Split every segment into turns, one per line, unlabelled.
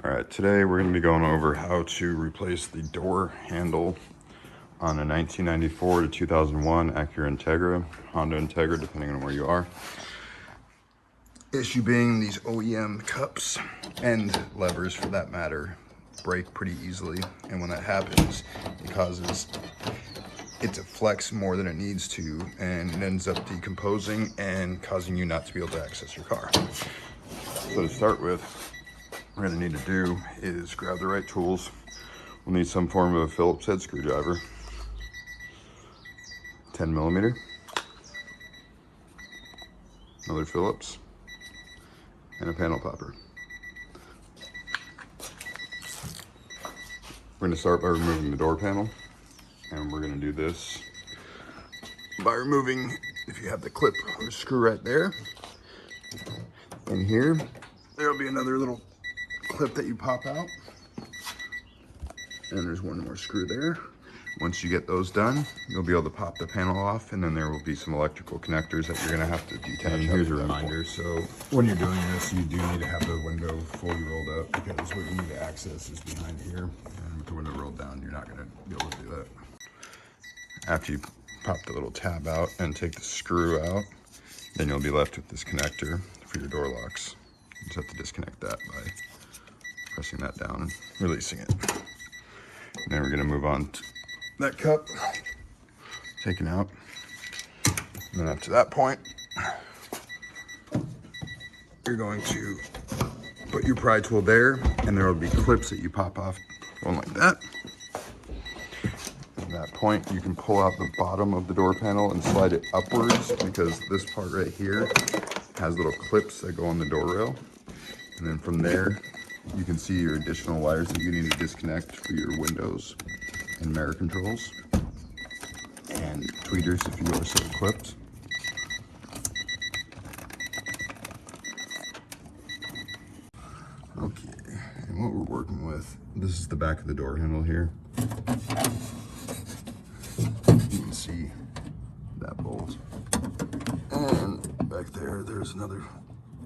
All right, today we're going to be going over how to replace the door handle on a 1994 to 2001 Acura Integra, Honda Integra, depending on where you are. Issue being these OEM cups and levers, for that matter, break pretty easily, and when that happens, it causes it to flex more than it needs to, and it ends up decomposing and causing you not to be able to access your car. So to start with, what we're going to need to do is grab the right tools. We'll need some form of a Phillips head screwdriver, 10 millimeter, another Phillips, and a panel popper. We're going to start by removing the door panel, and we're going to do this by removing, if you have the clip or screw right there, and here, there'll be another little clip that you pop out, and there's one more screw there. Once you get those done, you'll be able to pop the panel off, and then there will be some electrical connectors that you're going to have to detach.
And here's a reminder, so when you're doing this, you do need to have the window fully rolled up, because what you need to access is behind here, and with the window rolled down, you're not going to be able to do that.
After you pop the little tab out and take the screw out, then you'll be left with this connector for your door locks. You just have to disconnect that by pressing that down and releasing it. And then we're going to move on to that cup, taken out. And then up to that point, you're going to put your pry tool there, and there will be clips that you pop off, going like that. At that point, you can pull out the bottom of the door panel and slide it upwards, because this part right here has little clips that go on the door rail. And then from there, you can see your additional wires that you need to disconnect for your windows and mirror controls and tweeters if you are so equipped. Okay, and what we're working with, this is the back of the door handle here. You can see that bolt, and back there, there's another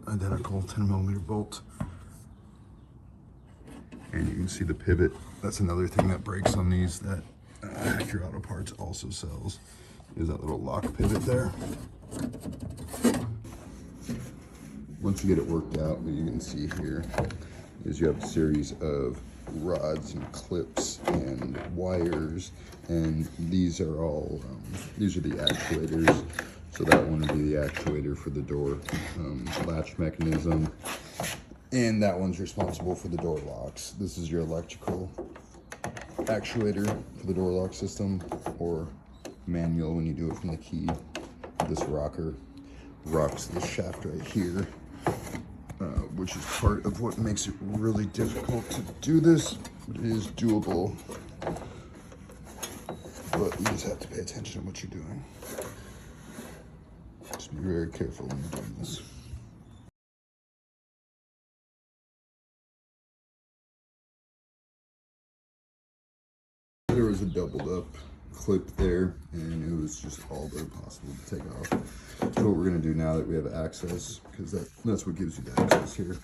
identical 10 millimeter bolt. And you can see the pivot. That's another thing that breaks on these that Acura Auto Parts also sells, is that little lock pivot there. Once you get it worked out, what you can see here is you have a series of rods and clips and wires, and these are all, these are the actuators. So that one would be the actuator for the door latch mechanism. And that one's responsible for the door locks. This is your electrical actuator for the door lock system, or manual when you do it from the key. This rocker rocks this shaft right here, which is part of what makes it really difficult to do this, but it is doable. But you just have to pay attention to what you're doing. Just be very careful when you're doing this. There was a doubled up clip there, and it was just all but impossible to take off. So what we're going to do now that we have access, because that's what gives you the access here,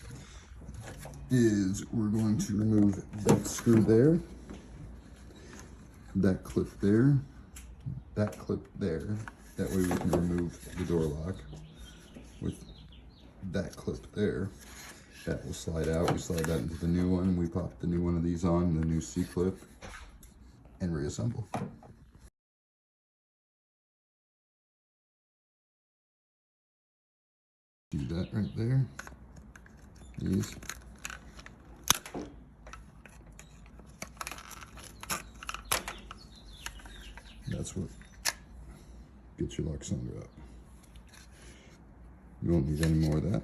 is we're going to remove that screw there, that clip there, that clip there. That way we can remove the door lock with that clip there. That will slide out. We slide that into the new one. We pop the new one of these on, the new C-clip, and reassemble. Do that right there. These. That's what gets your lock cylinder up. You won't need any more of that.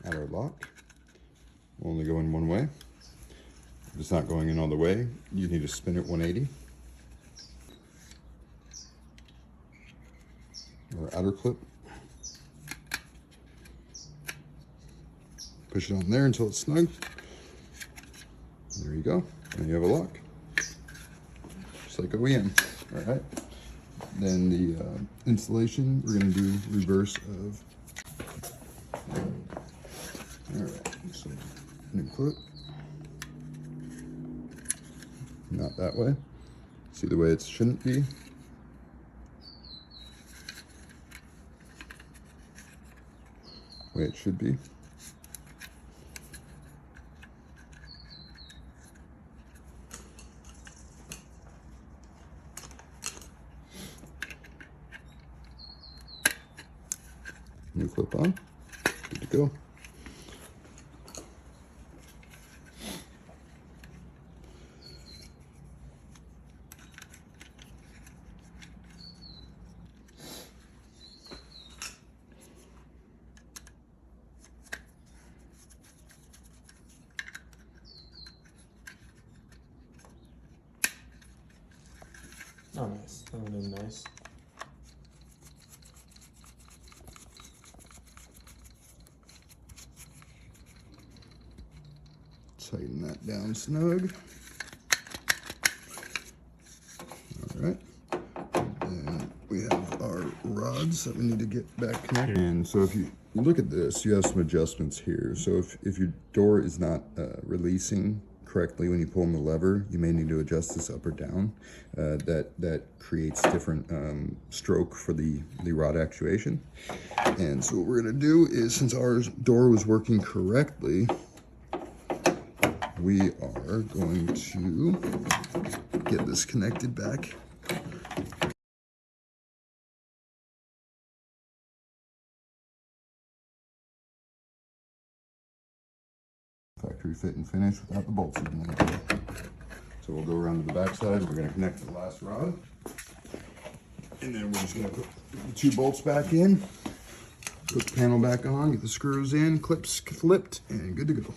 Add our lock. We'll only go in one way. If it's not going in all the way, you need to spin it 180. Our outer clip. Push it on there until it's snug. There you go. Now you have a lock. Just like OEM. All right. Then the installation, we're going to do reverse of clip. Not that way. See the way it shouldn't be? Way it should be. New clip on. Good to go.
Oh, nice. That one is nice.
Tighten that down snug. All right. And then we have our rods that we need to get back connected. And so if you look at this, you have some adjustments here. So if your door is not releasing correctly when you pull on the lever, you may need to adjust this up or down. That creates different stroke for the rod actuation. And so what we're gonna do is, since our door was working correctly, we are going to get this connected back. Factory fit and finish without the bolts even in there. So we'll go around to the back side. We're going to connect the last rod. And then we're just going to put the 2 bolts back in. Put the panel back on, get the screws in, clips flipped, and good to go.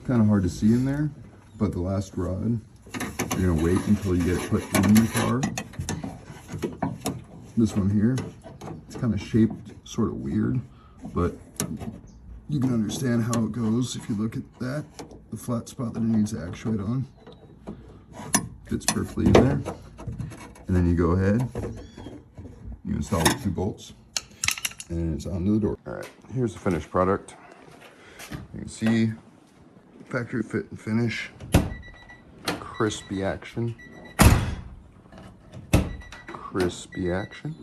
Kind of hard to see in there, but the last rod, you're gonna wait until you get it put in the car. This one here, it's kind of shaped sort of weird, but you can understand how it goes if you look at that, the flat spot that it needs to actuate on. Fits perfectly in there. And then you go ahead, you install the 2 bolts, and it's onto the door. All right, here's the finished product. You can see factory fit and finish, crispy action, crispy action.